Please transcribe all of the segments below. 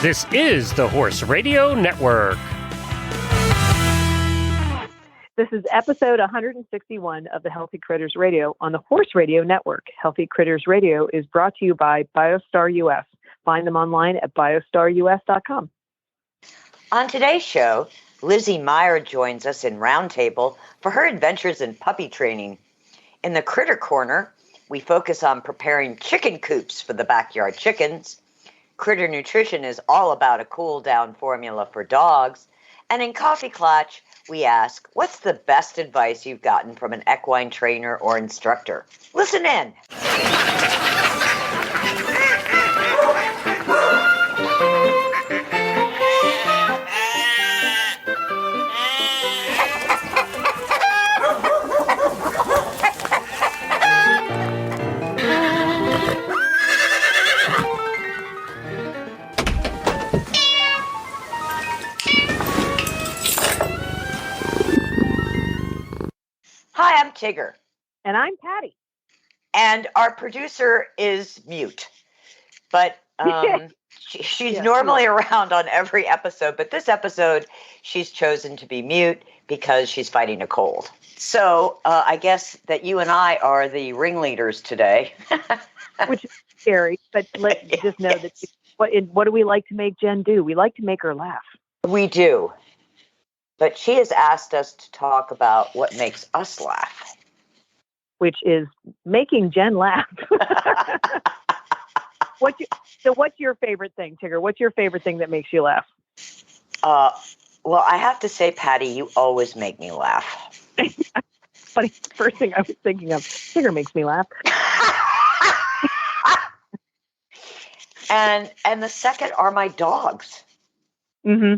This is the Horse Radio Network. This is episode 161 of the Healthy Critters Radio on the Horse Radio Network. Healthy Critters Radio is brought to you by Biostar US. Find them online at biostarus.com. On today's show, Lizzy Meyer joins us in Roundtable for her adventures in puppy training. In the Critter Corner, we focus on preparing chicken coops for the backyard chickens. Critter Nutrition is all about a cool-down formula for dogs. And in Coffee Klatch, we ask, what's the best advice you've gotten from an equine trainer or instructor? Listen in. Hi, I'm Tigger. And I'm Patty. And our producer is mute. But she's normally around on every episode. But this episode, she's chosen to be mute because she's fighting a cold. So I guess that you and I are the ringleaders today. Which is scary. But let's just know that what do we like to make Jen do? We like to make her laugh. We do. But she has asked us to talk about what makes us laugh. Which is making Jen laugh. What's your favorite thing, Tigger? What's your favorite thing that makes you laugh? Well, I have to say, Patty, you always make me laugh. Funny, first thing I was thinking of, Tigger makes me laugh. And the second are my dogs. Mm-hmm.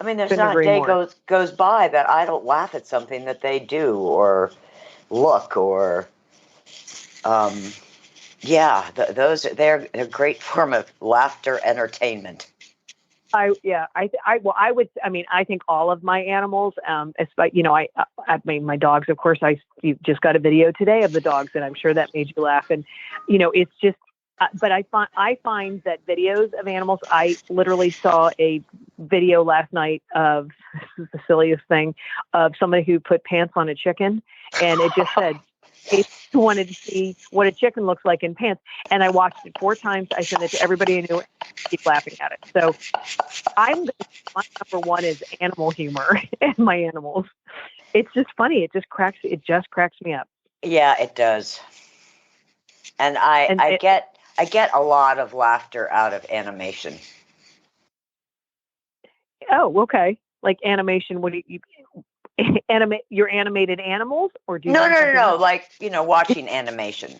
I mean, there's not a day goes by that I don't laugh at something that they do or look or, they're a great form of laughter entertainment. I think all of my animals, my dogs, of course, you just got a video today of the dogs, and I'm sure that made you laugh. And, it's just, but I find that videos of animals, I literally saw a video last night of, this is the silliest thing, of somebody who put pants on a chicken, and it just said, they wanted to see what a chicken looks like in pants. And I watched it 4 times. I sent it to everybody I knew and keep laughing at it. So my number one is animal humor and my animals. It's just funny. It just cracks me up. Yeah, it does. And I get a lot of laughter out of animation. Oh, okay. Like animation, what do you animate your animated animals, or do you No, like, watching animation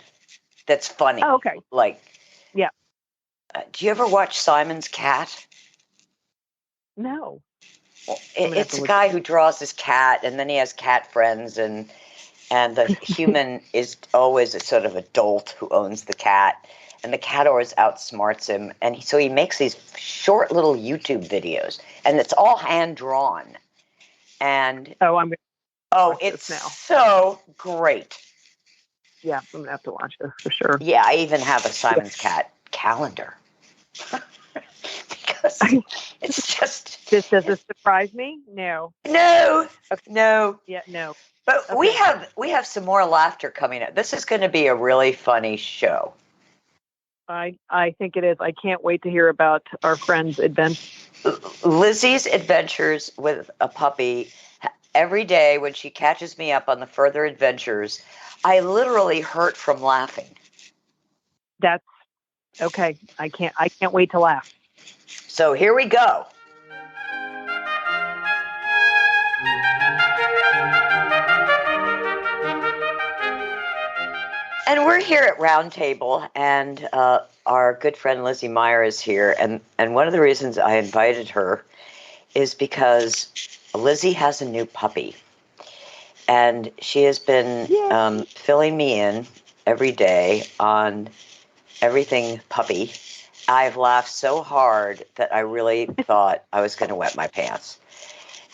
that's funny. Oh, okay. Like, yeah. Do you ever watch Simon's Cat? No. Well, it's a guy who draws his cat, and then he has cat friends, and the human is always a sort of adult who owns the cat, and the cat always outsmarts him, and so he makes these short little YouTube videos, and it's all hand drawn. And it's now. So great. Yeah, I'm gonna have to watch this for sure. Yeah, I even have a Simon's Cat calendar. Because it's just... Does this surprise me? No. No. No. Yeah, no. But okay. we have some more laughter coming up. This is going to be a really funny show. I think it is. I can't wait to hear about our friend's adventure. Lizzy's adventures with a puppy. Every day when she catches me up on the further adventures, I literally hurt from laughing. That's okay. I can't wait to laugh. So here we go. And we're here at Roundtable, and our good friend Lizzy Meyer is here. And one of the reasons I invited her is because Lizzy has a new puppy. And she has been filling me in every day on everything puppy. I've laughed so hard that I really thought I was going to wet my pants.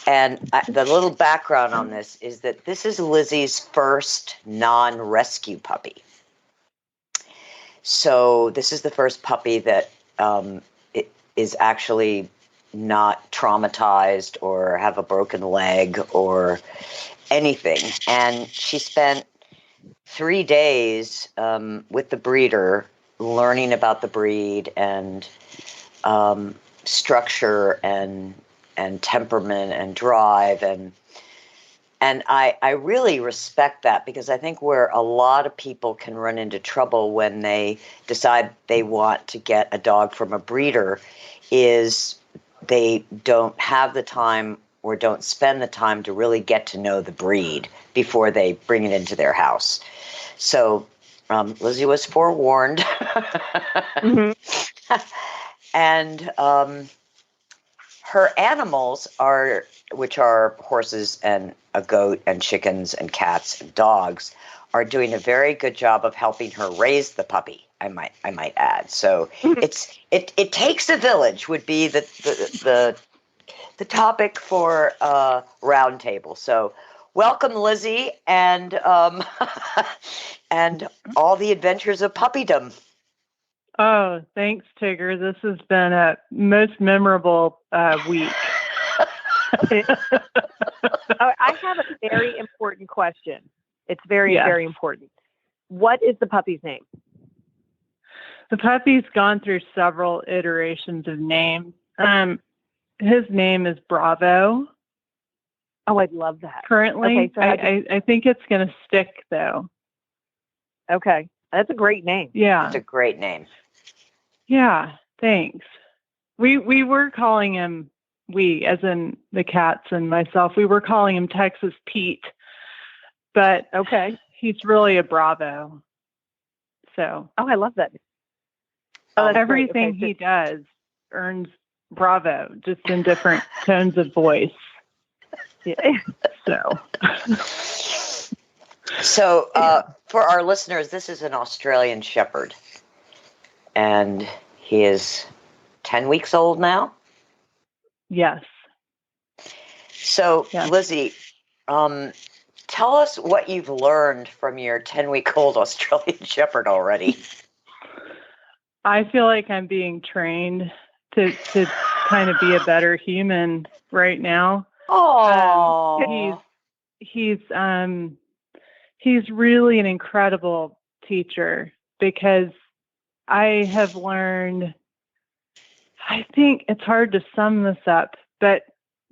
And the little background on this is that this is Lizzy's first non-rescue puppy. So this is the first puppy that is actually not traumatized or have a broken leg or anything. And she spent 3 days with the breeder learning about the breed and structure and temperament and drive, and I really respect that, because I think where a lot of people can run into trouble when they decide they want to get a dog from a breeder is they don't have the time or don't spend the time to really get to know the breed before they bring it into their house. So Lizzy was forewarned. Mm-hmm. And her animals which are horses and a goat and chickens and cats and dogs, are doing a very good job of helping her raise the puppy. I might add. So it takes a village would be the topic for roundtable. So welcome, Lizzy, and and all the adventures of puppydom. Oh, thanks, Tigger. This has been a most memorable week. I have a very important question. It's very important. What is the puppy's name? The puppy's gone through several iterations of names. His name is Bravo. Oh, I'd love that. Currently, okay, so I think it's going to stick, though. Okay. That's a great name. Yeah. It's a great name. Yeah, thanks. We were calling him, as in the cats and myself, we were calling him Texas Pete. But okay, he's really a Bravo. So. Oh, I love that. Everything he does earns Bravo, just in different tones of voice. Yeah. So for our listeners, this is an Australian Shepherd, and he is 10 weeks old now? Yes. So, yes. Lizzy, tell us what you've learned from your 10-week-old Australian Shepherd already. I feel like I'm being trained to kind of be a better human right now. Oh, he's really an incredible teacher, because I have learned, I think it's hard to sum this up, but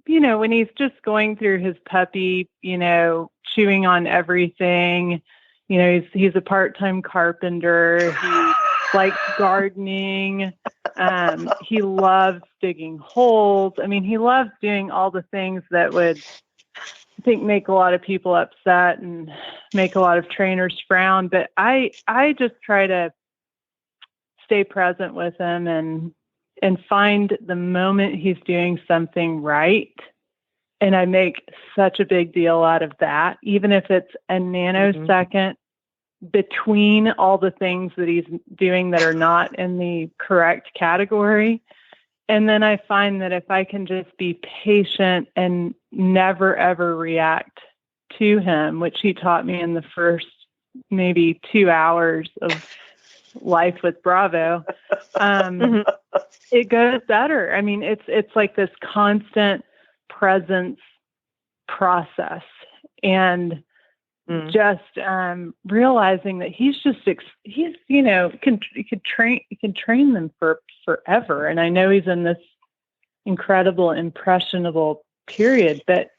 when he's just going through his puppy, chewing on everything, he's a part-time carpenter. He likes gardening. He loves digging holes. I mean, he loves doing all the things that would, I think, make a lot of people upset and make a lot of trainers frown. But I just try to stay present with him and find the moment he's doing something right. And I make such a big deal out of that, even if it's a nanosecond between all the things that he's doing that are not in the correct category. And then I find that if I can just be patient and never, ever react to him, which he taught me in the first maybe 2 hours of life with Bravo, it goes better. I mean, it's like this constant presence process, and just realizing that he's can train them for forever. And I know he's in this incredible impressionable period, but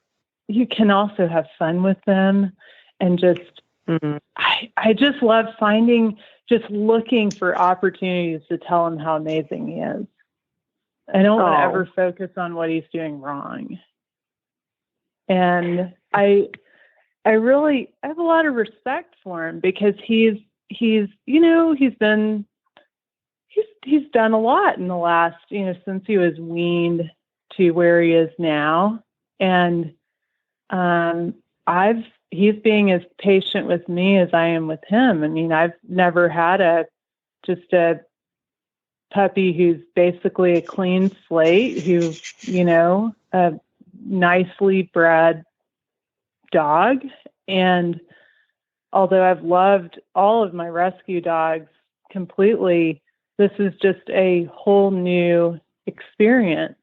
you can also have fun with them, and just I just love looking for opportunities to tell him how amazing he is. I don't want to ever focus on what he's doing wrong. And I have a lot of respect for him, because he's done a lot in the last, since he was weaned to where he is now. And he's being as patient with me as I am with him. I mean, I've never had a puppy who's basically a clean slate, who's, a nicely bred dog. And although I've loved all of my rescue dogs completely, this is just a whole new experience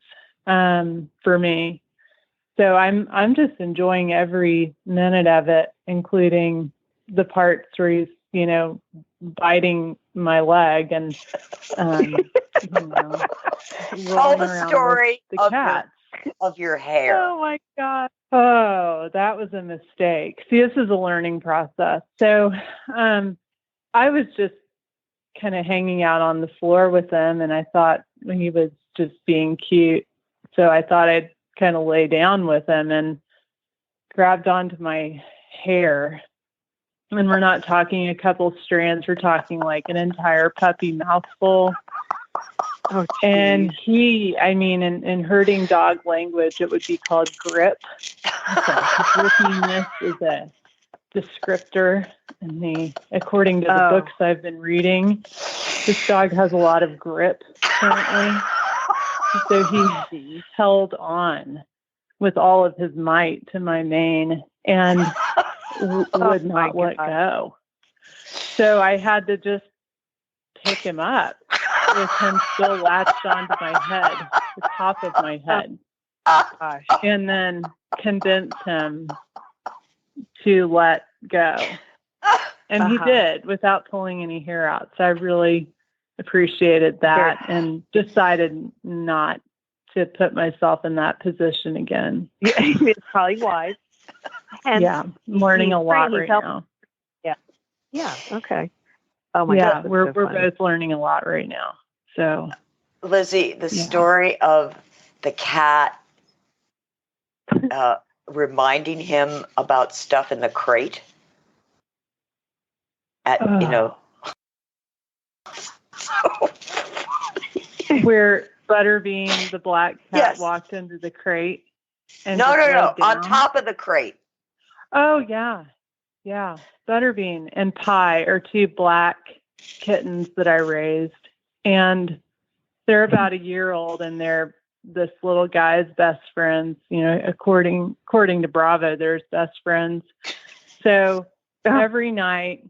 for me. So I'm just enjoying every minute of it, including the parts where he's, biting my leg and, Tell the story the cat. Of your hair. Oh my God. Oh, that was a mistake. See, this is a learning process. So I was just kind of hanging out on the floor with him, and I thought he was just being cute. So I thought I'd kind of lay down with him and grabbed onto my hair. And we're not talking a couple strands. We're talking like an entire puppy mouthful. Oh, and in herding dog language, it would be called grip. So grippiness is a descriptor. And according to the books I've been reading, this dog has a lot of grip currently. So he held on with all of his might to my mane and would not let go. So I had to just pick him up with him still latched onto my head, the top of my head, and then convince him to let go. And he did without pulling any hair out. So I really appreciated that and decided not to put myself in that position again. It's probably wise. And I'm learning a lot right now. Yeah. Yeah. Okay. Oh my God. We're We're both learning a lot right now. So, Lizzy, the story of the cat reminding him about stuff in the crate. Where Butterbean, the black cat, walked into the crate. And no, on top of the crate. Oh, yeah. Yeah. Butterbean and Pie are two black kittens that I raised. And they're about a year old, and they're this little guy's best friends. According to Bravo, they're his best friends. So every night,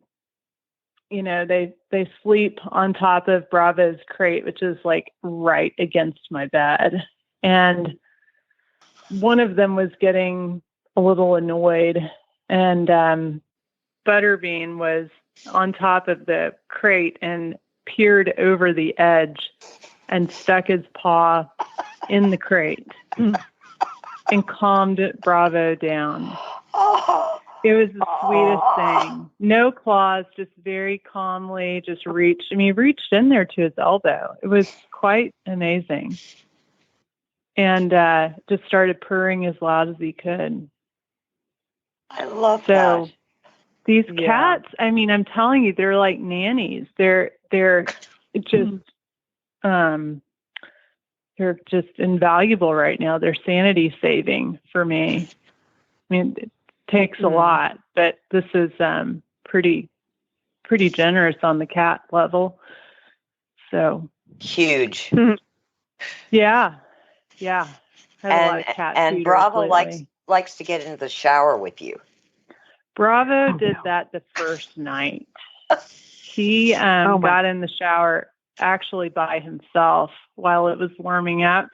they sleep on top of Bravo's crate, which is like right against my bed. And one of them was getting a little annoyed, and Butterbean was on top of the crate and peered over the edge and stuck his paw in the crate and calmed Bravo down. It was the sweetest thing. No claws, just very calmly, just reached in there to his elbow. It was quite amazing. And just started purring as loud as he could. I love that. So these cats, I'm telling you, they're like nannies. They're just they're just invaluable right now. They're sanity saving for me. It takes a lot, but this is pretty generous on the cat level. So huge. Yeah. Had a lot of cat and Bravo likes to get into the shower with you. Bravo did that the first night. He got in the shower actually by himself while it was warming up.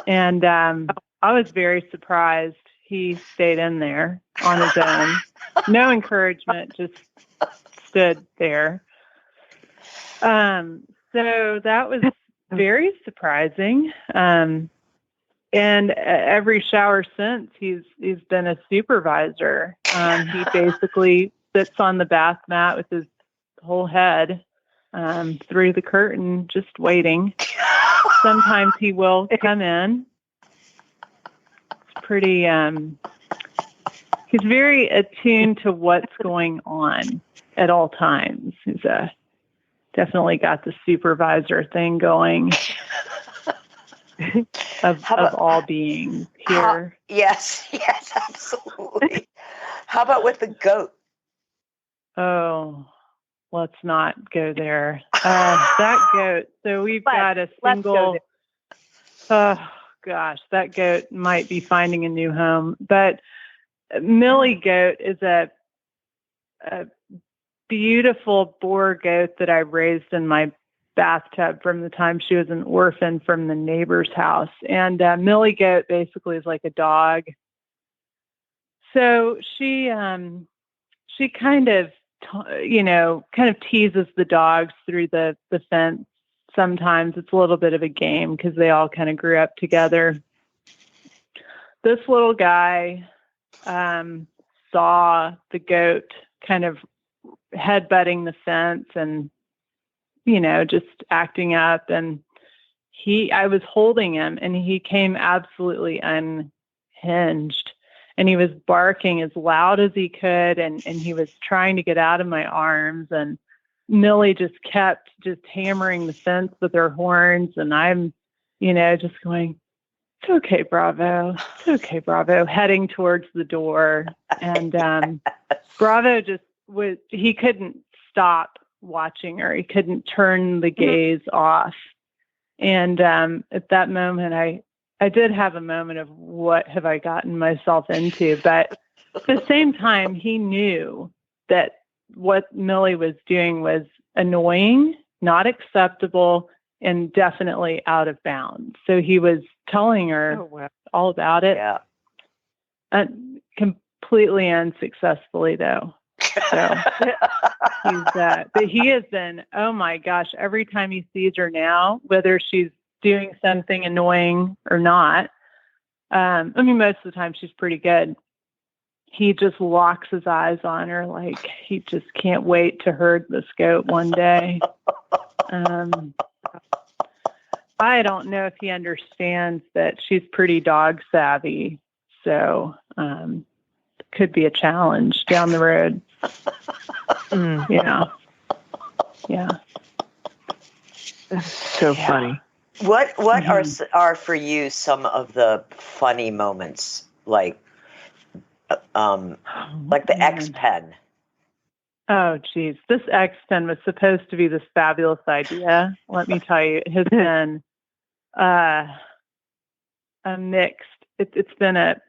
And I was very surprised he stayed in there on his own. No encouragement, just stood there. So that was very surprising. And every shower since, he's been a supervisor. He basically sits on the bath mat with his whole head through the curtain, just waiting. Sometimes he will come in. It's pretty. He's very attuned to what's going on at all times. He's definitely got the supervisor thing going. of all beings here. Yes, absolutely. How about with the goat? Oh, let's not go there. That goat. So we've got a single. Oh gosh, that goat might be finding a new home. But Millie goat is a beautiful boar goat that I raised in my bathtub from the time she was an orphan from the neighbor's house. And Millie Goat basically is like a dog. So she kind of, kind of teases the dogs through the fence. Sometimes it's a little bit of a game because they all kind of grew up together. This little guy saw the goat kind of headbutting the fence and, just acting up. And I was holding him and he came absolutely unhinged. And he was barking as loud as he could, and he was trying to get out of my arms. And Millie just kept hammering the fence with her horns. And I'm, just going, it's okay, Bravo. It's okay, Bravo, heading towards the door. And Bravo he couldn't stop watching her. He couldn't turn the gaze off. And at that moment, I did have a moment of what have I gotten myself into, but at the same time, he knew that what Millie was doing was annoying, not acceptable, and definitely out of bounds. So he was telling her all about it. Yeah. Completely unsuccessfully, though. So but he has been, oh my gosh, every time he sees her now, whether she's doing something annoying or not. Most of the time she's pretty good. He just locks his eyes on her like he just can't wait to herd the goat one day. I don't know if he understands that she's pretty dog savvy, so could be a challenge down the road. Yeah. That's so funny. What are for you some of the funny moments, like the X pen? Oh, geez. This X pen was supposed to be this fabulous idea. Let me tell you, it has been a mixed. It's been a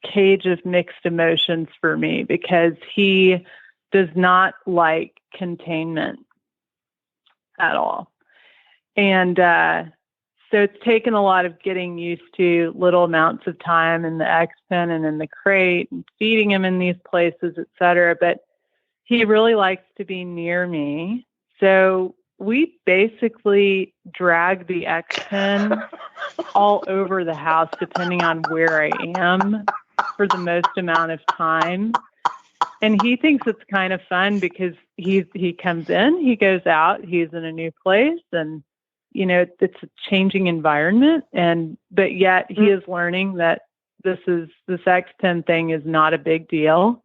cage of mixed emotions for me because he does not like containment at all. And so it's taken a lot of getting used to little amounts of time in the X pen and in the crate and feeding him in these places, et cetera. But he really likes to be near me. So we basically drag the X pen all over the house, depending on where I am for the most amount of time. And he thinks it's kind of fun because he comes in, he goes out, he's in a new place, and it's a changing environment, but yet he is learning that this X10 thing is not a big deal,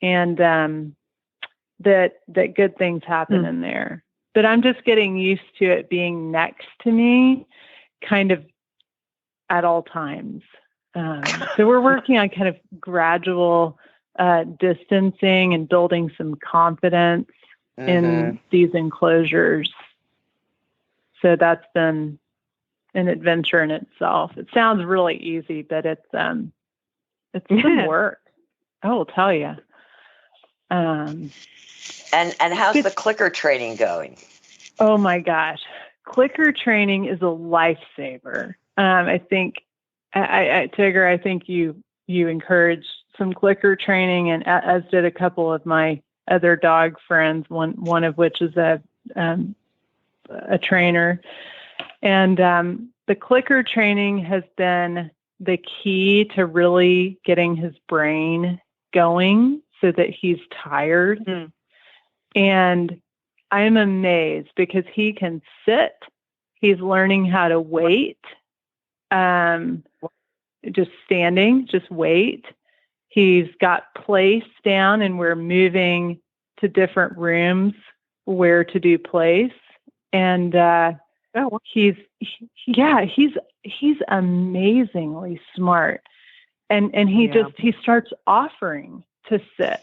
and that good things happen in there. But I'm just getting used to it being next to me, kind of at all times. So we're working on kind of gradual distancing and building some confidence in these enclosures. So that's been an adventure in itself. It sounds really easy, but it's some work. I will tell you. And how's the clicker training going? Oh my gosh, clicker training is a lifesaver. I think, Tigger, I think you encouraged some clicker training, and as did a couple of my other dog friends. One of which is a trainer, and the clicker training has been the key to really getting his brain going so that he's tired. And I'm amazed because he can sit. He's learning how to wait, just standing, just wait. He's got place down, and we're moving to different rooms where to do place. And he's amazingly smart. And he starts offering to sit,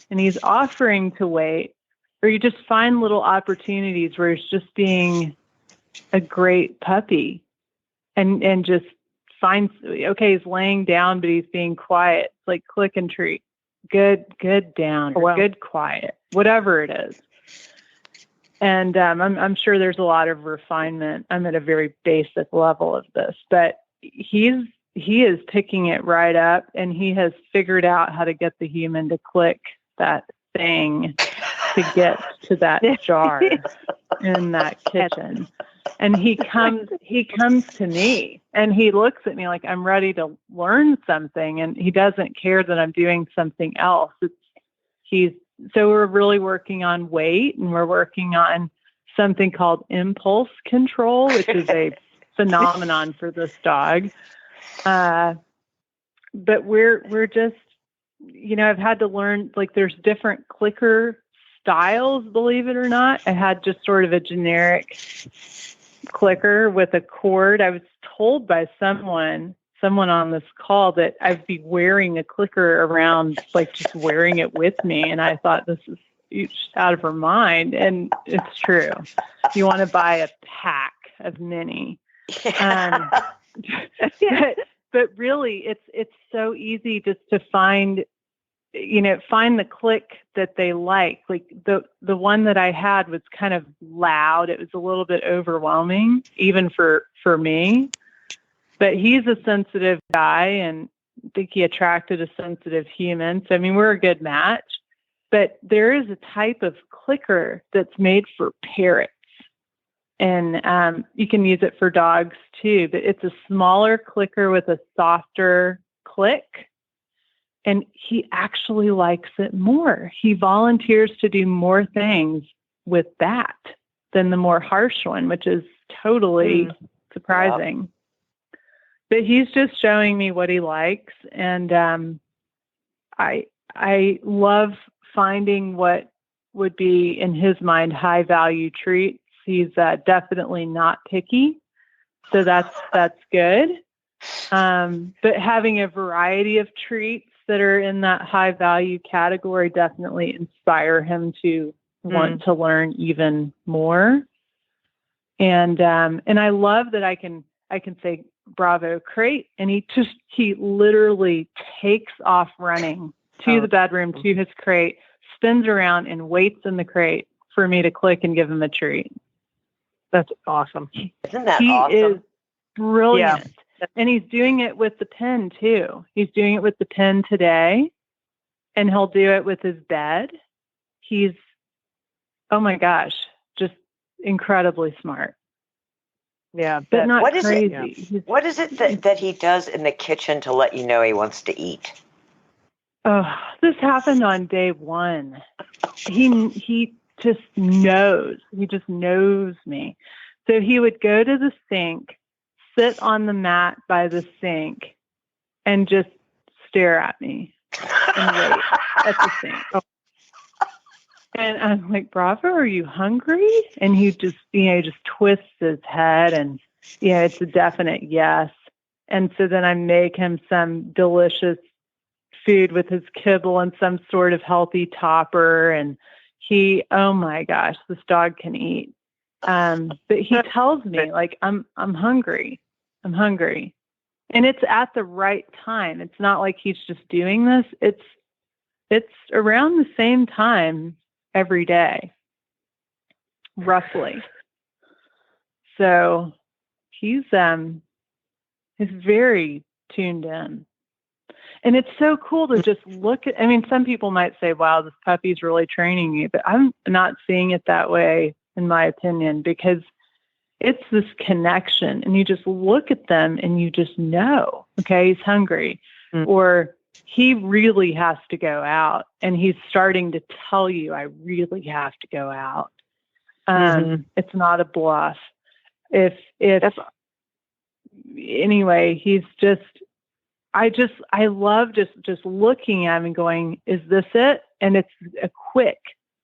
and he's offering to wait, or you just find little opportunities where he's just being a great puppy and just finds, okay, he's laying down, but he's being quiet. It's like click and treat. Good down, or good quiet, whatever it is. And I'm sure there's a lot of refinement. I'm at a very basic level of this, but he is picking it right up, and he has figured out how to get the human to click that thing to get to that jar in that kitchen. And he comes to me, and he looks at me like I'm ready to learn something, and he doesn't care that I'm doing something else. So we're really working on weight, and we're working on something called impulse control, which is a phenomenon for this dog. But we're just, I've had to learn, like, there's different clicker styles, believe it or not. I had just sort of a generic clicker with a cord. I was told by someone on this call that I'd be wearing a clicker around, like just wearing it with me. And I thought, this is just out of her mind. And it's true. You want to buy a pack of mini. But really it's so easy just to find the click that they like. Like the one that I had was kind of loud. It was a little bit overwhelming, even for me. But he's a sensitive guy, and I think he attracted a sensitive human. So, I mean, we're a good match. But there is a type of clicker that's made for parrots. And you can use it for dogs, too. But it's a smaller clicker with a softer click. And he actually likes it more. He volunteers to do more things with that than the more harsh one, which is totally surprising. Yep. But he's just showing me what he likes, and I love finding what would be, in his mind, high value treats. He's definitely not picky, so that's good. But having a variety of treats that are in that high value category definitely inspire him to want to learn even more. And I love that I can say, "Bravo, crate," and he literally takes off running to the bedroom, to his crate, spins around and waits in the crate for me to click and give him a treat. That's awesome. Isn't that he awesome? He is brilliant. Yeah. And he's doing it with the pen too. He's doing it with the pen today, and he'll do it with his bed. He's, oh my gosh, just incredibly smart. Yeah, but not what crazy. Is it, what is it that he does in the kitchen to let you know he wants to eat? Oh, this happened on day one. He just knows. He just knows me. So he would go to the sink, sit on the mat by the sink, and just stare at me and wait at the sink. Oh. And I'm like, "Bravo, are you hungry?" And he just, just twists his head, and, it's a definite yes. And so then I make him some delicious food with his kibble and some sort of healthy topper. And he, oh my gosh, this dog can eat. But he tells me, like, I'm hungry. I'm hungry. And it's at the right time. It's not like he's just doing this. It's around the same time every day, roughly. So he's very tuned in. And it's so cool to just look at, some people might say, "Wow, this puppy's really training you," but I'm not seeing it that way, in my opinion, because it's this connection, and you just look at them and you just know, okay, he's hungry, or he really has to go out, and he's starting to tell you, "I really have to go out." It's not a bluff. Anyway, he's just, I love just looking at him and going, "Is this it?" And it's a quick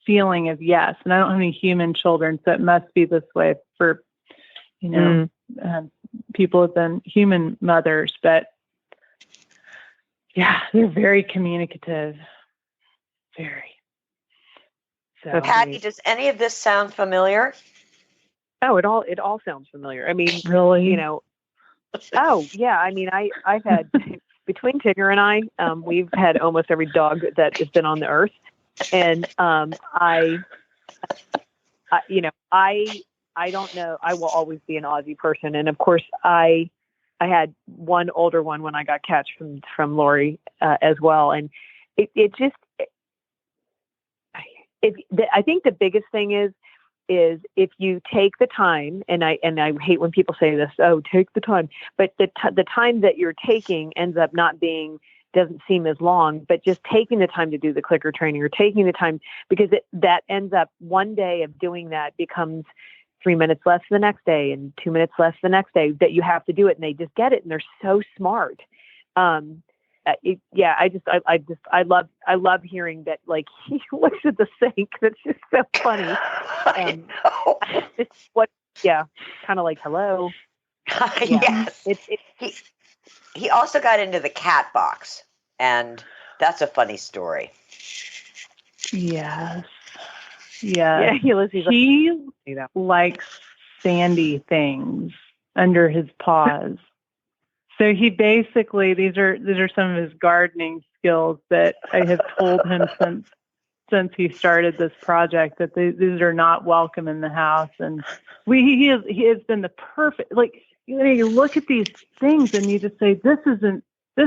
feeling of yes. And I don't have any human children, so it must be this way for, people who've been human mothers. But yeah, they're very communicative. Very. So, Patty, does any of this sound familiar? Oh, it all sounds familiar. Really? Oh yeah. I've had, between Tigger and I, we've had almost every dog that has been on the earth. And I I don't know. I will always be an Aussie person. And of course I had one older one when I got Klatch from Lori as well. And I think the biggest thing is if you take the time, and I hate when people say this, oh, take the time, but the time that you're taking ends up doesn't seem as long, but just taking the time to do the clicker training or taking the time, because that ends up one day of doing that becomes 3 minutes less the next day and 2 minutes less the next day that you have to do it. And they just get it. And they're so smart. I love hearing that. Like, he looks at the sink. That's just so funny. Kind of like, hello. Yes. He also got into the cat box, and that's a funny story. Yes. Yeah. He likes sandy things under his paws. So he basically, these are some of his gardening skills that I have told him since he started this project, that these are not welcome in the house. And he has been the perfect, like, you look at these things and you just say, this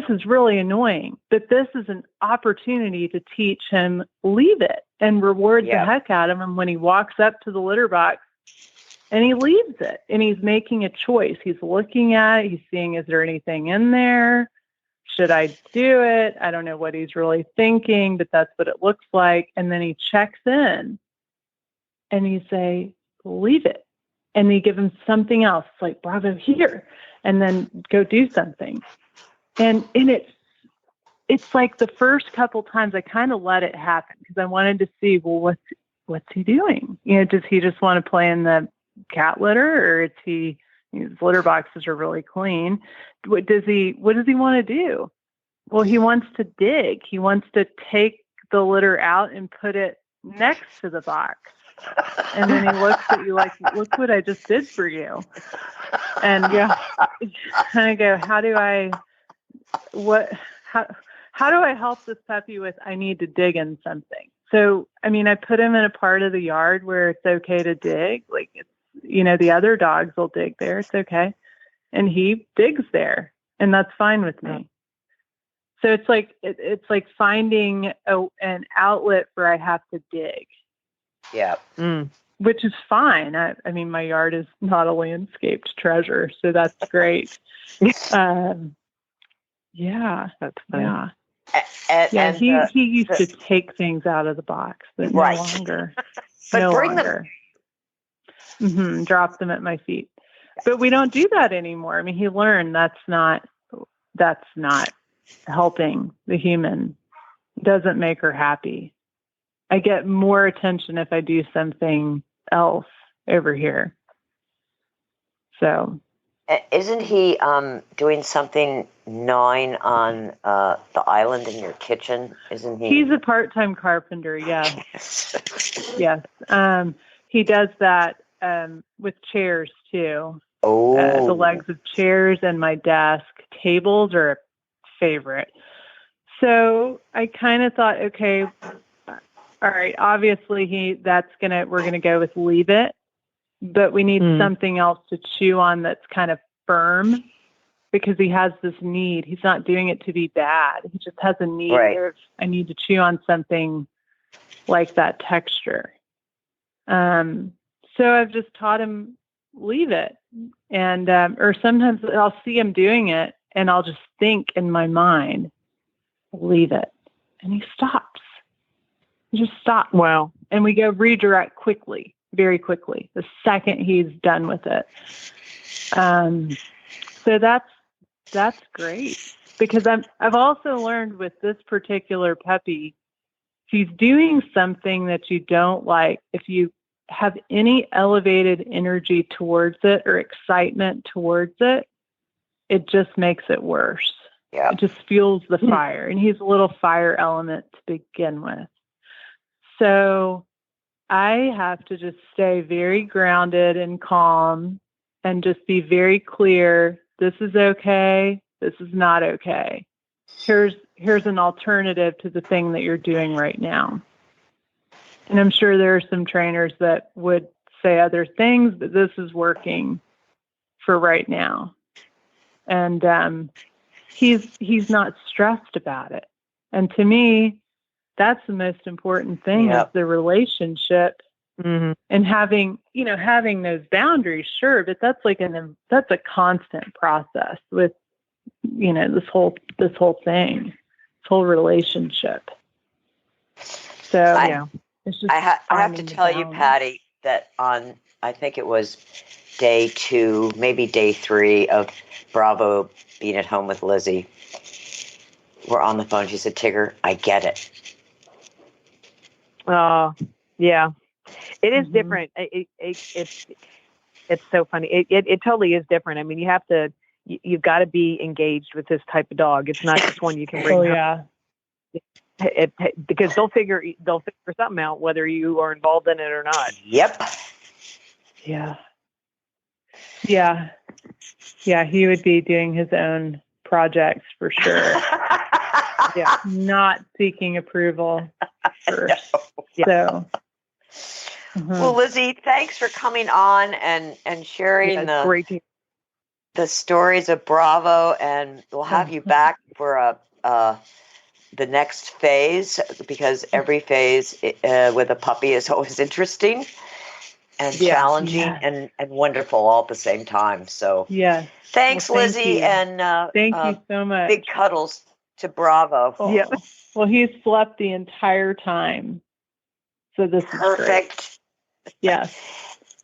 is really annoying, but this is an opportunity to teach him, leave it, and reward the heck out of him when he walks up to the litter box and he leaves it and he's making a choice. He's looking at it. He's seeing, is there anything in there? Should I do it? I don't know what he's really thinking, but that's what it looks like. And then he checks in and you say, leave it. And you give him something else, like, bravo, here, and then go do something. And it's like the first couple times I kind of let it happen because I wanted to see, well, what's he doing? Does he just want to play in the cat litter, or is his litter boxes are really clean? What does he want to do? Well, he wants to dig. He wants to take the litter out and put it next to the box. And then he looks at you like, look what I just did for you. And I go, how do I help this puppy with, I need to dig in something. So, I put him in a part of the yard where it's okay to dig. Like, it's, the other dogs will dig there. It's okay. And he digs there, and that's fine with me. So it's like finding an outlet where I have to dig. Yeah. Which is fine. My yard is not a landscaped treasure, so that's great. That's fun. Yeah. He used to take things out of the box, but no longer. But no bring longer. Them. Drop them at my feet. But we don't do that anymore. He learned that's not helping the human. It doesn't make her happy. I get more attention if I do something else over here. So, isn't he doing something gnawing on the island in your kitchen? Isn't he? He's a part-time carpenter. Yeah. Yes. He does that with chairs too. Oh, the legs of chairs and my desk. Tables are a favorite. So I kind of thought, okay, all right, obviously we're gonna go with leave it, but we need something else to chew on that's kind of firm, because he has this need. He's not doing it to be bad. He just has a need of, I need to chew on something like that texture. So I've just taught him leave it, and or sometimes I'll see him doing it and I'll just think in my mind, leave it, and he stops. He just stops. Wow. And we go redirect quickly, very quickly, the second he's done with it. So that's great, because I've also learned with this particular puppy, if he's doing something that you don't like, if you have any elevated energy towards it or excitement towards it, it just makes it worse. Yeah. It just fuels the fire, and he's a little fire element to begin with. So I have to just stay very grounded and calm and just be very clear. This is okay. This is not okay. Here's an alternative to the thing that you're doing right now. And I'm sure there are some trainers that would say other things, but this is working for right now. And he's not stressed about it. And to me, that's the most important thing is the relationship. Mm-hmm. And having those boundaries, sure, but that's that's a constant process with, this whole thing, this whole relationship. So it's just I have to tell you, Patty, that on, I think it was day 2, maybe day 3 of Bravo being at home with Lizzy, we're on the phone. She said, "Tigger, I get it." Yeah. It is different. It's so funny. It totally is different. I mean, you've got to be engaged with this type of dog. It's not just one you can bring. Because they'll figure something out whether you are involved in it or not. Yep. Yeah. He would be doing his own projects for sure. Not seeking approval first. So. Well, Lizzy, thanks for coming on and sharing the stories of Bravo, and we'll have you back for the next phase, because every phase with a puppy is always interesting and challenging and wonderful all at the same time. So thanks, Lizzy, and thank you so much. Big cuddles to Bravo. Well, he's slept the entire time, so this is perfect. Yes.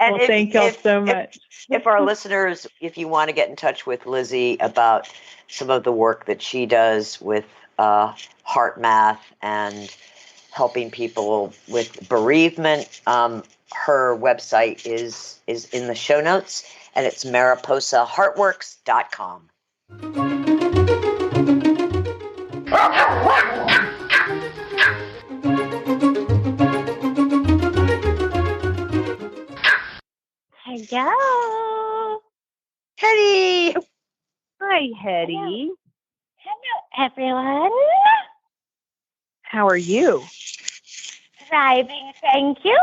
And thank y'all so much. If our listeners, if you want to get in touch with Lizzy about some of the work that she does with heart math and helping people with bereavement, her website is in the show notes, and it's mariposaheartworks.com. Hello. Hetty. Hi, Hetty. Hello, everyone. How are you? Thriving, thank you.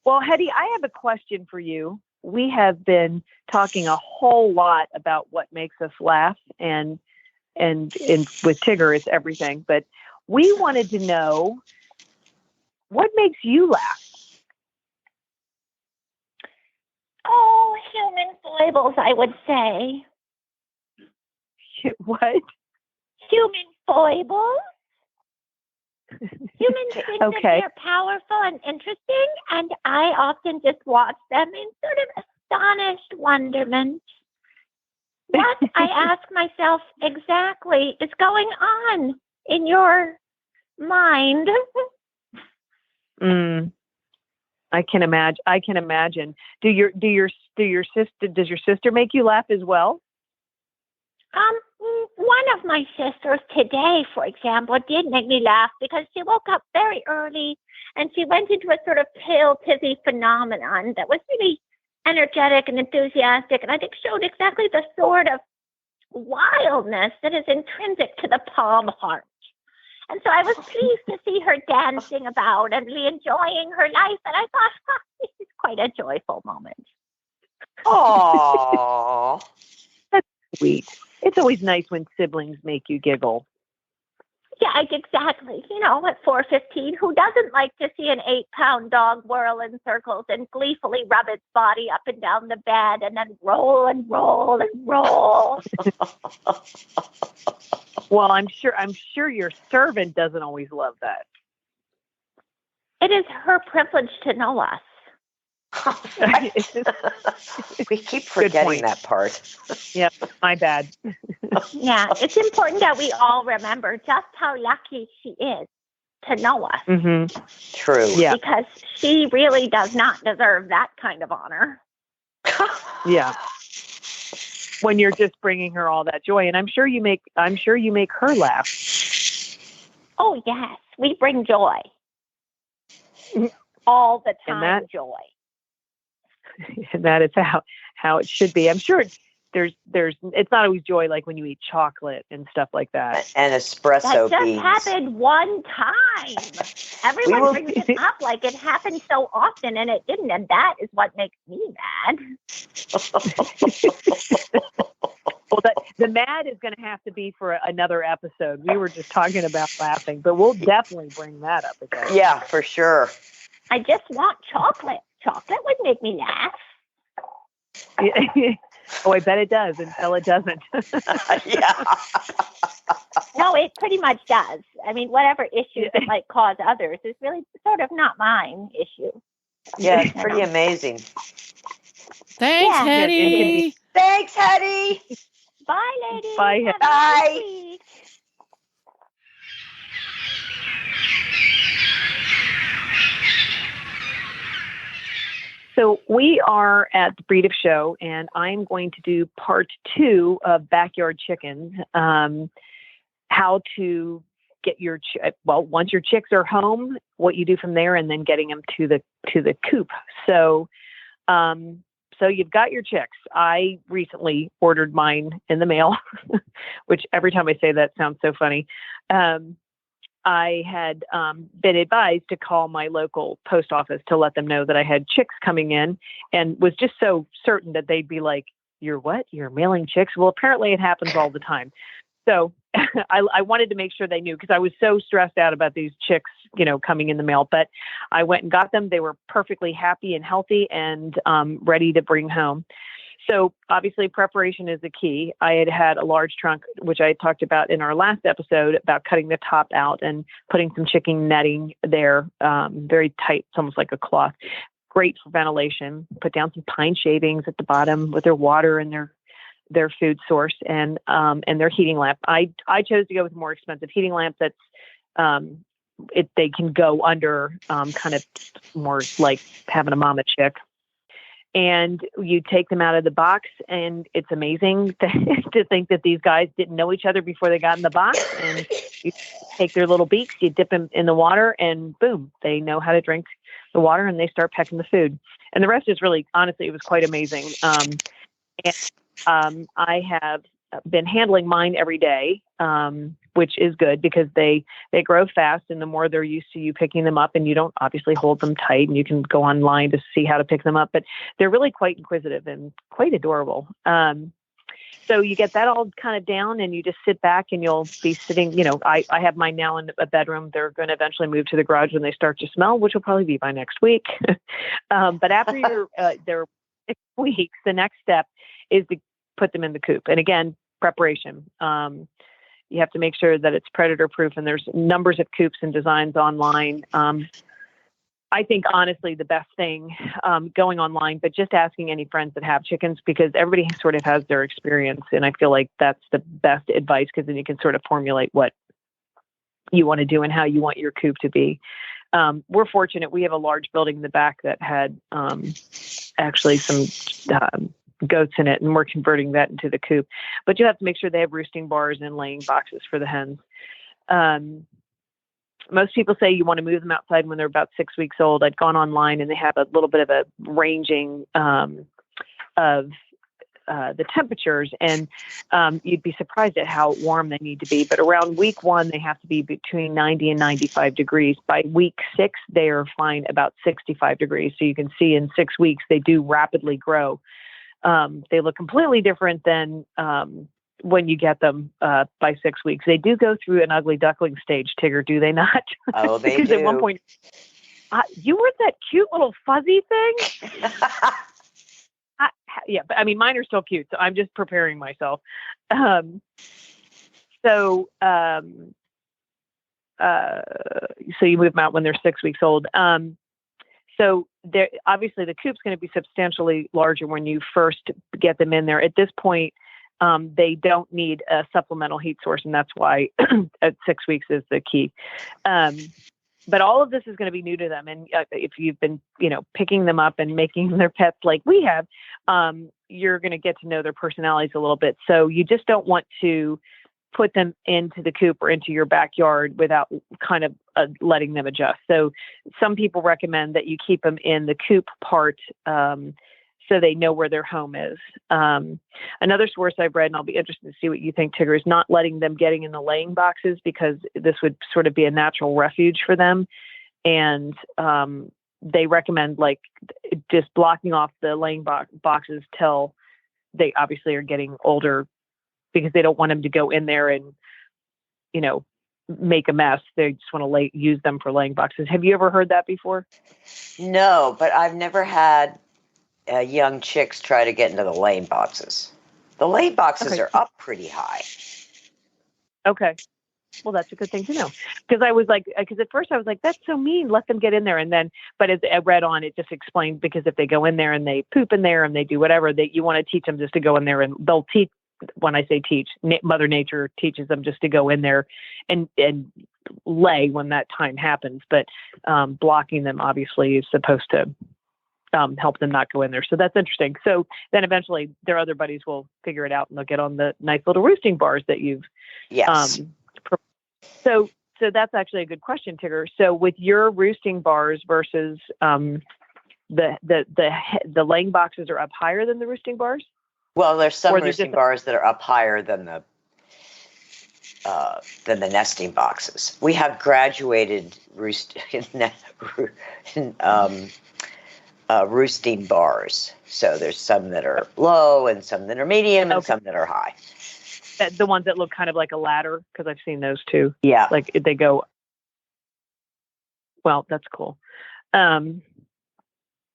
Well, Hetty, I have a question for you. We have been talking a whole lot about what makes us laugh, and with Tigger, it's everything. But we wanted to know, what makes you laugh? Oh, human foibles, I would say. What? Human foibles. Humans think that they're powerful and interesting, and I often just watch them in sort of astonished wonderment. What, I ask myself, exactly is going on in your mind? I can imagine. Does your sister make you laugh as well? One of my sisters today, for example, did make me laugh because she woke up very early and she went into a sort of pale tizzy phenomenon that was really energetic and enthusiastic, and I think showed exactly the sort of wildness that is intrinsic to the palm heart. And so I was pleased to see her dancing about and really enjoying her life, and I thought, this is quite a joyful moment. Aww. That's sweet. It's always nice when siblings make you giggle. Yeah, exactly. At 4:15, who doesn't like to see an 8-pound dog whirl in circles and gleefully rub its body up and down the bed and then roll and roll and roll? Well, I'm sure your servant doesn't always love that. It is her privilege to know us. We keep forgetting that part. Yep, my bad. Yeah, it's important that we all remember just how lucky she is to know us. Mm-hmm. True. Yeah. Because she really does not deserve that kind of honor. Yeah. When you're just bringing her all that joy, and I'm sure you make her laugh. Oh yes, we bring joy all the time. Joy. And that is how it should be. I'm sure it's not always joy like when you eat chocolate and stuff like that. And espresso That beans. just happened one time. Everyone brings it up like it happened so often, and it didn't. And that is what makes me mad. Well, the mad is going to have to be for another episode. We were just talking about laughing, but we'll definitely bring that up again. Yeah, for sure. I just want chocolate. Chocolate would make me laugh. Oh, I bet it does until it doesn't. Yeah. No, it pretty much does. I mean, whatever issues it might cause others is really sort of not mine issue. Yeah, it's pretty amazing. Thanks, Yeah. Hetty. Thanks, Hetty. Bye, ladies. Bye. Have a Bye. good week. So we are at the Breed of Show, and I'm going to do part 2 of Backyard Chickens. How to get your once your chicks are home, what you do from there, and then getting them to the coop. So you've got your chicks. I recently ordered mine in the mail, which every time I say that sounds so funny. I had been advised to call my local post office to let them know that I had chicks coming in, and was just so certain that they'd be like, "You're what? You're mailing chicks?" Well, apparently it happens all the time. So I wanted to make sure they knew, because I was so stressed out about these chicks, coming in the mail. But I went and got them. They were perfectly happy and healthy and ready to bring home. So obviously preparation is the key. I had a large trunk, which I talked about in our last episode, about cutting the top out and putting some chicken netting there, very tight. It's almost like a cloth. Great for ventilation. Put down some pine shavings at the bottom with their water and their food source, and their heating lamp. I chose to go with a more expensive heating lamp that's they can go under, kind of more like having a mama chick. And you take them out of the box, and it's amazing to think that these guys didn't know each other before they got in the box. And you take their little beaks, you dip them in the water, and boom, they know how to drink the water, and they start pecking the food. And the rest is really, honestly, it was quite amazing. I have been handling mine every day, which is good because they grow fast, and the more they're used to you picking them up, and you don't obviously hold them tight, and you can go online to see how to pick them up, but they're really quite inquisitive and quite adorable. So you get that all kind of down, and you just sit back, and you'll be sitting, I have mine now in a bedroom. They're going to eventually move to the garage when they start to smell, which will probably be by next week. But after they're 6 weeks, the next step is to put them in the coop. And again, preparation. You have to make sure that it's predator proof, and there's numbers of coops and designs online. I think honestly the best thing, going online, but just asking any friends that have chickens, because everybody sort of has their experience. And I feel like that's the best advice, because then you can sort of formulate what you want to do and how you want your coop to be. We're fortunate. We have a large building in the back that had actually some goats in it, and we're converting that into the coop. But you have to make sure they have roosting bars and laying boxes for the hens. Most people say you want to move them outside when they're about 6 weeks old. I'd gone online, and they have a little bit of a ranging of the temperatures, and you'd be surprised at how warm they need to be. But around week 1, they have to be between 90 and 95 degrees. By week 6, they are fine about 65 degrees. So you can see in 6 weeks, they do rapidly grow. They look completely different than when you get them by 6 weeks. They do go through an ugly duckling stage, Tigger, do they not? Oh, they because do. At one point, you were that cute little fuzzy thing. Yeah, but I mean, mine are still cute, so I'm just preparing myself. So you move them out when they're 6 weeks old. So obviously the coop's going to be substantially larger when you first get them in there. At this point, they don't need a supplemental heat source, and that's why at 6 weeks is the key. But all of this is going to be new to them. And if you've been, picking them up and making them their pets like we have, you're going to get to know their personalities a little bit. So you just don't want to put them into the coop or into your backyard without kind of letting them adjust. So some people recommend that you keep them in the coop part so they know where their home is. Another source I've read, and I'll be interested to see what you think, Tigger, is not letting them getting in the laying boxes, because this would sort of be a natural refuge for them. And they recommend like just blocking off the laying boxes till they obviously are getting older, because they don't want them to go in there and, make a mess. They just want to use them for laying boxes. Have you ever heard that before? No, but I've never had young chicks try to get into the laying boxes. The laying boxes are up pretty high. Okay. Well, that's a good thing to know, because at first I was like, that's so mean. Let them get in there. And then, but as I read on, it just explained, because if they go in there and they poop in there and they do whatever, that you want to teach them just to go in there, and they'll teach. When I say teach, Mother Nature teaches them just to go in there and lay when that time happens. But blocking them obviously is supposed to help them not go in there. So that's interesting. So then eventually their other buddies will figure it out, and they'll get on the nice little roosting bars that you've. Yes. So that's actually a good question, Tigger. So with your roosting bars versus the laying boxes are up higher than the roosting bars? Well, there's some roosting bars that are up higher than the nesting boxes. We have graduated roosting bars. So there's some that are low and some that are medium and some that are high. The ones that look kind of like a ladder, because I've seen those too. Yeah. Like they go. Well, that's cool. So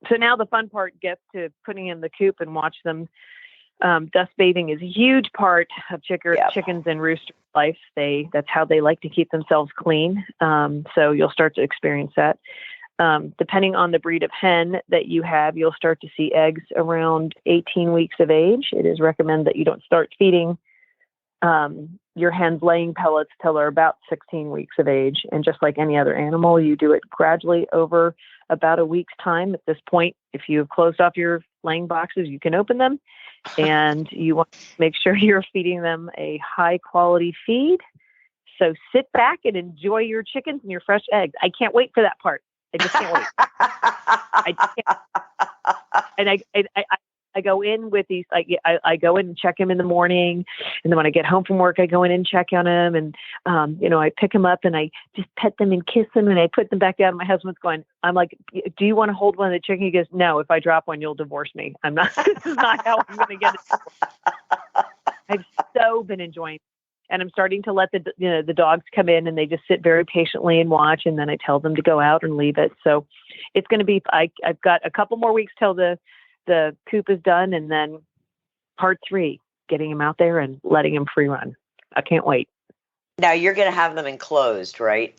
now the fun part gets to putting in the coop and watch them. Dust bathing is a huge part of chickens and rooster life. That's how they like to keep themselves clean. So you'll start to experience that. Depending on the breed of hen that you have, you'll start to see eggs around 18 weeks of age. It is recommended that you don't start feeding your hens laying pellets till they're about 16 weeks of age. And just like any other animal, you do it gradually over about a week's time. At this point, if you have closed off your laying boxes, you can open them, and you want to make sure you're feeding them a high quality feed. So sit back and enjoy your chickens and your fresh eggs. I can't wait for that part. I just can't wait. I go in with these, I go in and check him in the morning. And then when I get home from work, I go in and check on him. And, I pick him up and I just pet them and kiss them and I put them back down. My husband's going, I'm like, do you want to hold one of the chickens? He goes, no, if I drop one, you'll divorce me. I'm not, this is not how I'm going to get it. I've so been enjoying it. And I'm starting to let the dogs come in, and they just sit very patiently and watch. And then I tell them to go out and leave it. So it's going to be, I've got a couple more weeks till the coop is done, and then part 3, getting him out there and letting him free run. I can't wait. Now you're going to have them enclosed, right?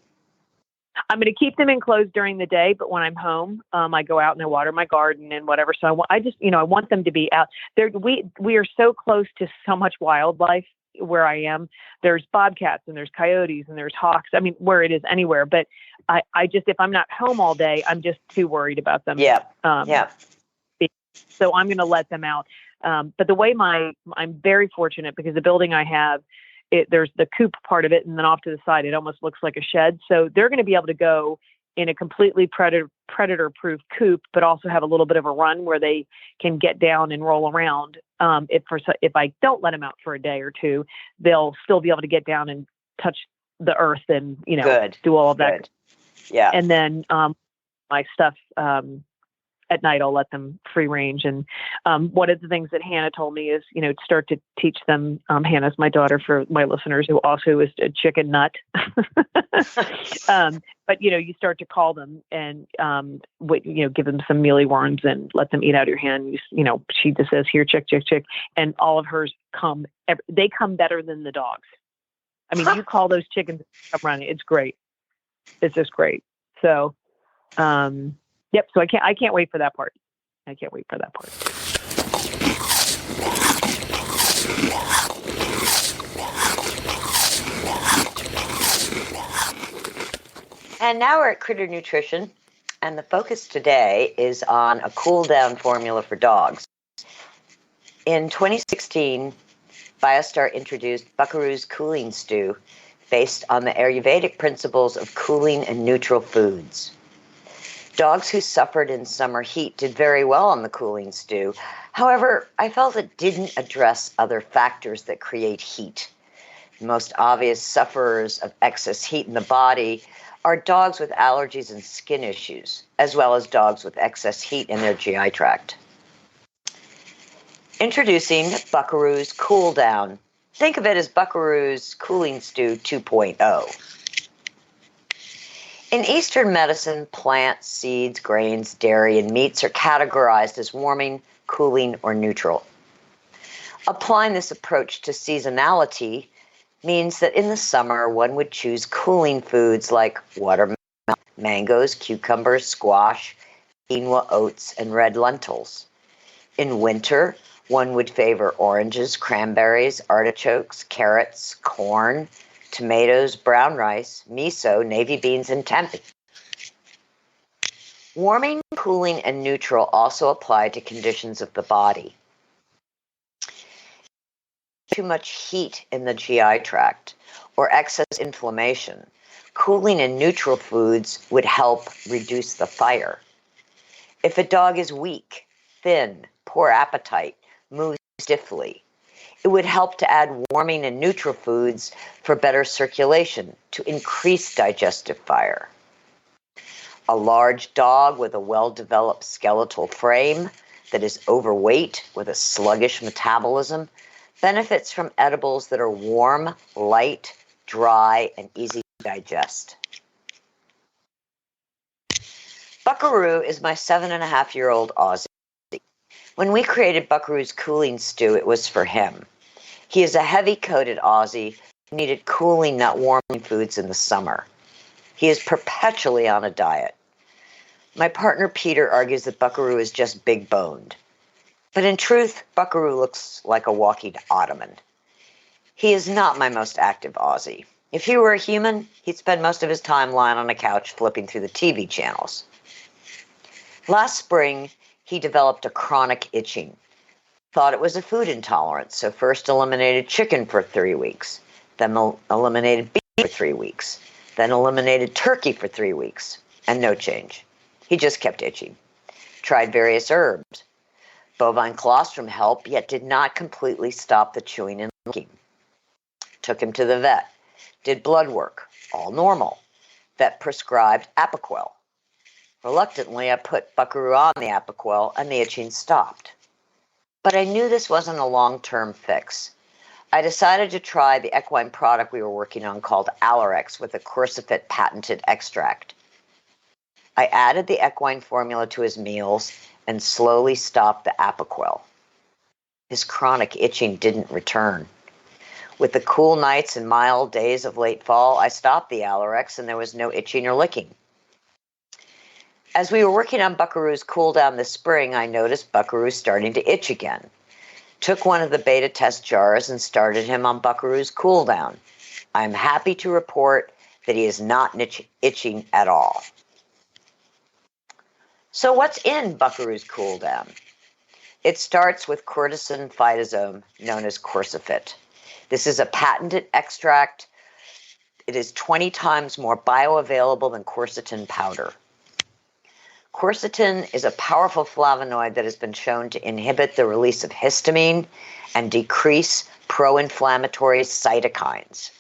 I'm going to keep them enclosed during the day, but when I'm home, I go out and I water my garden and whatever. So I want them to be out there. We are so close to so much wildlife where I am. There's bobcats and there's coyotes and there's hawks. I mean, where it is anywhere, but I just, if I'm not home all day, I'm just too worried about them. Yeah. So I'm going to let them out. But the way I'm very fortunate, because the building I have, there's the coop part of it. And then off to the side, it almost looks like a shed. So they're going to be able to go in a completely predator proof coop, but also have a little bit of a run where they can get down and roll around. If I don't let them out for a day or two, they'll still be able to get down and touch the earth and, do all of that. Good. Yeah. And then, my stuff, at night, I'll let them free range. And one of the things that Hannah told me is, start to teach them. Hannah's my daughter, for my listeners, who also is a chicken nut. But, you start to call them and, give them some mealy worms and let them eat out of your hand. She just says, here, chick, chick, chick. And all of hers they come better than the dogs. I mean, you call those chickens come running. It's great. It's just great. So, yep. So I can't wait for that part. I can't wait for that part. And now we're at Critter Nutrition, and the focus today is on a cool down formula for dogs. In 2016, Biostar introduced Buckaroo's Cooling Stew based on the Ayurvedic principles of cooling and neutral foods. Dogs who suffered in summer heat did very well on the cooling stew. However, I felt it didn't address other factors that create heat. The most obvious sufferers of excess heat in the body are dogs with allergies and skin issues, as well as dogs with excess heat in their GI tract. Introducing Buckaroo's Cool Down. Think of it as Buckaroo's Cooling Stew 2.0. In Eastern medicine, plants, seeds, grains, dairy, and meats are categorized as warming, cooling, or neutral. Applying this approach to seasonality means that in the summer, one would choose cooling foods like watermelon, mangoes, cucumbers, squash, quinoa, oats, and red lentils. In winter, one would favor oranges, cranberries, artichokes, carrots, corn, tomatoes, brown rice, miso, navy beans, and tempeh. Warming, cooling, and neutral also apply to conditions of the body. Too much heat in the GI tract or excess inflammation, cooling and neutral foods would help reduce the fire. If a dog is weak, thin, poor appetite, moves stiffly, it would help to add warming and neutral foods for better circulation to increase digestive fire. A large dog with a well-developed skeletal frame that is overweight with a sluggish metabolism benefits from edibles that are warm, light, dry, and easy to digest. Buckaroo is my 7.5-year-old Aussie. When we created Buckaroo's Cooling Stew, it was for him. He is a heavy-coated Aussie who needed cooling, not warming foods in the summer. He is perpetually on a diet. My partner Peter argues that Buckaroo is just big-boned. But in truth, Buckaroo looks like a walking ottoman. He is not my most active Aussie. If he were a human, he'd spend most of his time lying on a couch flipping through the TV channels. Last spring, he developed a chronic itching. Thought it was a food intolerance, so first eliminated chicken for 3 weeks, then eliminated beef for 3 weeks, then eliminated turkey for 3 weeks, and no change. He just kept itching. Tried various herbs. Bovine colostrum helped, yet did not completely stop the chewing and licking. Took him to the vet. Did blood work. All normal. Vet prescribed Apoquel. Reluctantly, I put Buckaroo on the Apoquel, and the itching stopped. But I knew this wasn't a long-term fix. I decided to try the equine product we were working on called Allerex with a Corsafit patented extract. I added the equine formula to his meals and slowly stopped the Apoquel. His chronic itching didn't return. With the cool nights and mild days of late fall, I stopped the Allerex and there was no itching or licking. As we were working on Buckaroo's Cool Down this spring, I noticed Buckaroo starting to itch again. Took one of the beta test jars and started him on Buckaroo's Cool Down. I'm happy to report that he is not itching at all. So what's in Buckaroo's Cool Down? It starts with cortisone phytosome, known as Corsafit. This is a patented extract. It is 20 times more bioavailable than quercetin powder. Quercetin is a powerful flavonoid that has been shown to inhibit the release of histamine and decrease pro-inflammatory cytokines.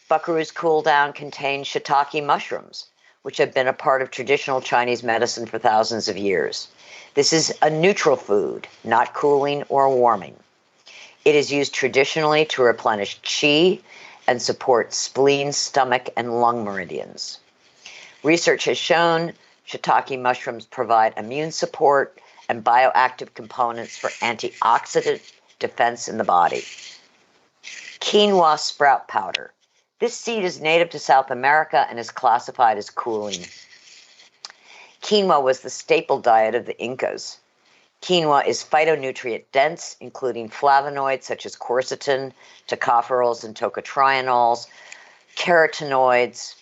Buckaroo's Cool Down contains shiitake mushrooms, which have been a part of traditional Chinese medicine for thousands of years. This is a neutral food, not cooling or warming. It is used traditionally to replenish qi and support spleen, stomach, and lung meridians. Research has shown shiitake mushrooms provide immune support and bioactive components for antioxidant defense in the body. Quinoa sprout powder. This seed is native to South America and is classified as cooling. Quinoa was the staple diet of the Incas. Quinoa is phytonutrient dense, including flavonoids such as quercetin, tocopherols and tocotrienols, carotenoids.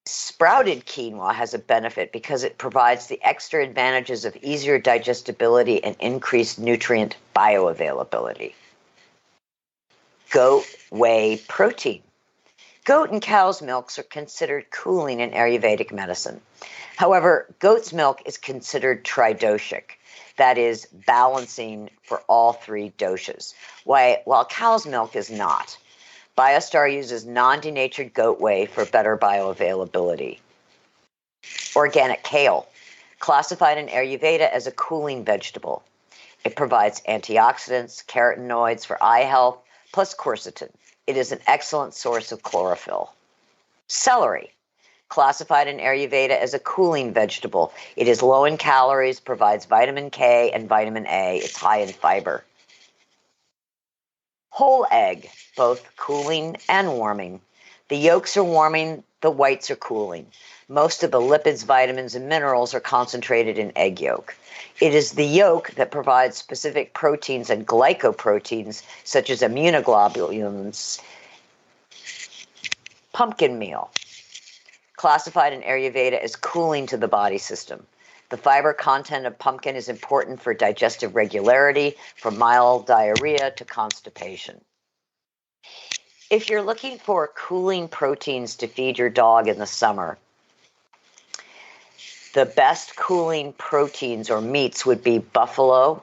Sprouted quinoa has a benefit because it provides the extra advantages of easier digestibility and increased nutrient bioavailability. Goat whey protein. Goat and cow's milks are considered cooling in Ayurvedic medicine. However, goat's milk is considered tridoshic, that is, balancing for all three doshas, while cow's milk is not. Biostar uses non-denatured goat whey for better bioavailability. Organic kale, classified in Ayurveda as a cooling vegetable. It provides antioxidants, carotenoids for eye health, plus quercetin. It is an excellent source of chlorophyll. Celery, classified in Ayurveda as a cooling vegetable. It is low in calories, provides vitamin K and vitamin A. It's high in fiber. Whole egg, both cooling and warming. The yolks are warming, the whites are cooling. Most of the lipids, vitamins, and minerals are concentrated in egg yolk. It is the yolk that provides specific proteins and glycoproteins, such as immunoglobulins. Pumpkin meal, classified in Ayurveda as cooling to the body system. The fiber content of pumpkin is important for digestive regularity, from mild diarrhea to constipation. If you're looking for cooling proteins to feed your dog in the summer, the best cooling proteins or meats would be buffalo,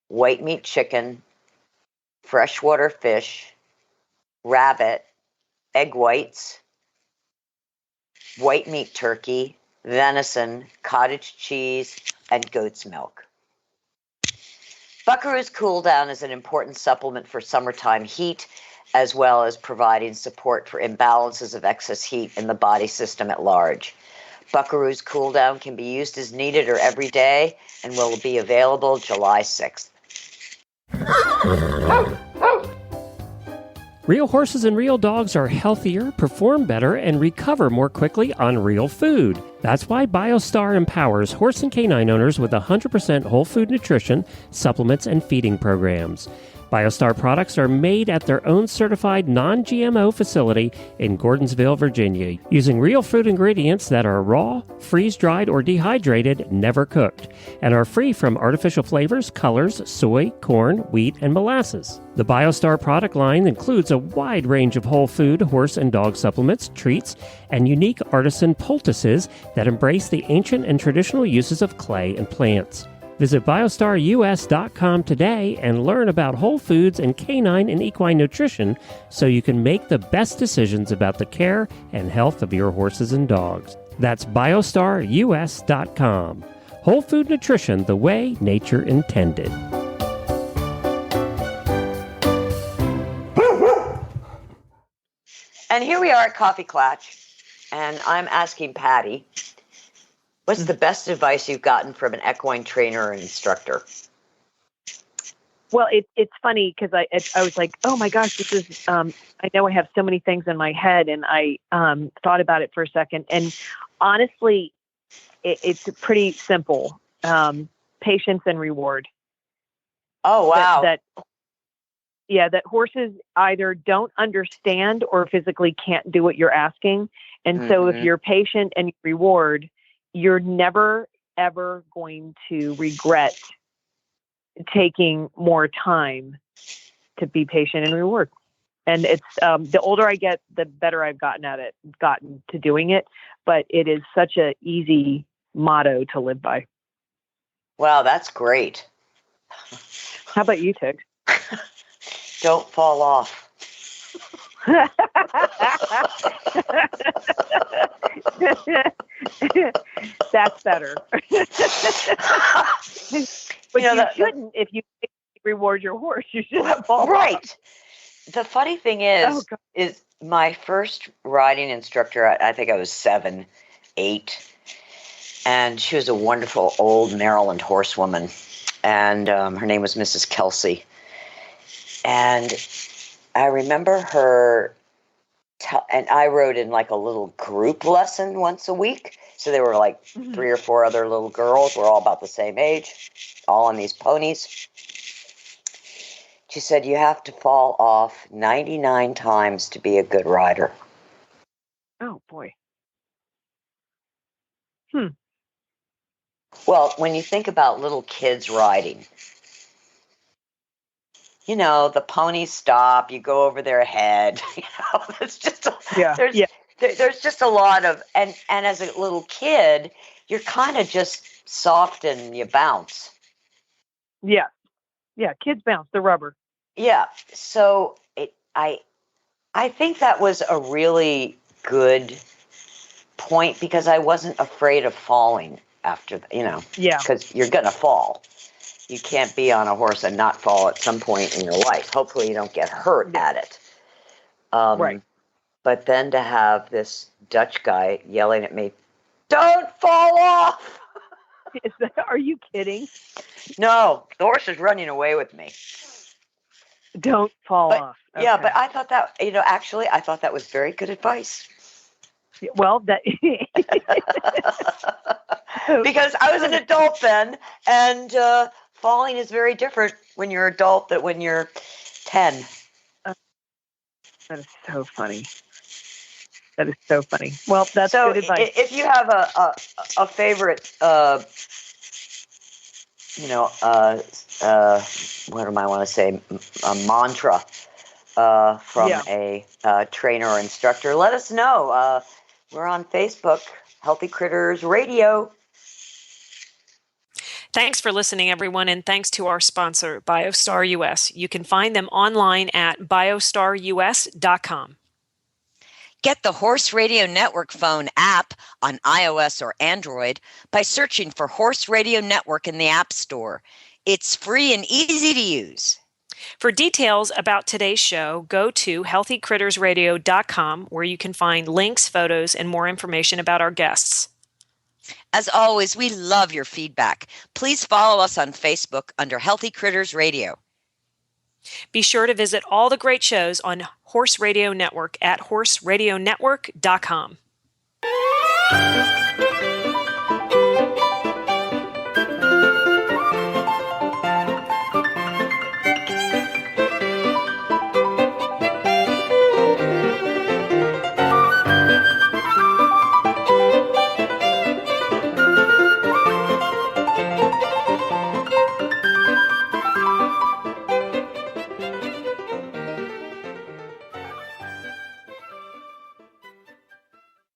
white meat chicken, freshwater fish, rabbit, egg whites, white meat turkey, venison, cottage cheese, and goat's milk. Buckaroo's Cool Down is an important supplement for summertime heat, as well as providing support for imbalances of excess heat in the body system at large. Buckaroo's Cool Down can be used as needed or every day and will be available July 6th. Real horses and real dogs are healthier, perform better, and recover more quickly on real food. That's why Biostar empowers horse and canine owners with 100% whole food nutrition, supplements, and feeding programs. Biostar products are made at their own certified non-GMO facility in Gordonsville, Virginia, using real food ingredients that are raw, freeze-dried, or dehydrated, never cooked, and are free from artificial flavors, colors, soy, corn, wheat, and molasses. The Biostar product line includes a wide range of whole food, horse and dog supplements, treats, and unique artisan poultices that embrace the ancient and traditional uses of clay and plants. Visit biostarus.com today and learn about whole foods and canine and equine nutrition so you can make the best decisions about the care and health of your horses and dogs. That's biostarus.com. Whole food nutrition the way nature intended. And here we are at Coffee Klatch, and I'm asking Patty, what's the best advice you've gotten from an equine trainer or instructor? Well, it's funny because I was like, oh my gosh, this is, I know I have so many things in my head, and I thought about it for a second. And honestly, it's pretty simple. Patience and reward. Oh, wow. That horses either don't understand or physically can't do what you're asking. And so if you're patient and you reward, you're never, ever going to regret taking more time to be patient and reward. And it's the older I get, the better I've gotten to doing it. But it is such an easy motto to live by. Wow, that's great. How about you, Tig? Don't fall off. That's better. But you shouldn't. If you reward your horse, you shouldn't fall right. off. The funny thing is my first riding instructor, I think I was 7, 8, and she was a wonderful old Maryland horsewoman, and her name was Mrs. Kelsey. And I remember her, and I rode in like a little group lesson once a week. So there were like 3 or 4 other little girls. We're all about the same age, all on these ponies. She said, you have to fall off 99 times to be a good rider. Oh, boy. Well, when you think about little kids riding, the ponies stop, you go over their head. It's just Yeah. there's just a lot of and as a little kid, you're kind of just soft and you bounce. Yeah. Yeah. Kids bounce the rubber. Yeah. So I think that was a really good point because I wasn't afraid of falling after, Yeah. because you're going to fall. You can't be on a horse and not fall at some point in your life. Hopefully you don't get hurt at it. Right. But then to have this Dutch guy yelling at me, "Don't fall off!" Are you kidding? No, the horse is running away with me. Don't fall off. Okay. Yeah, but I thought that, actually, I thought that was very good advice. Well, that because I was an adult then, and falling is very different when you're adult than when you're 10. That is so funny. That is so funny. Well, that's So good advice. if you have a favorite, what do I want to say, a mantra from a trainer or instructor, let us know. We're on Facebook, Healthy Critters Radio. Thanks for listening, everyone, and thanks to our sponsor, Biostar US. You can find them online at biostarus.com. Get the Horse Radio Network phone app on iOS or Android by searching for Horse Radio Network in the App Store. It's free and easy to use. For details about today's show, go to healthycrittersradio.com, where you can find links, photos, and more information about our guests. As always, we love your feedback. Please follow us on Facebook under Healthy Critters Radio. Be sure to visit all the great shows on Horse Radio Network at horseradionetwork.com.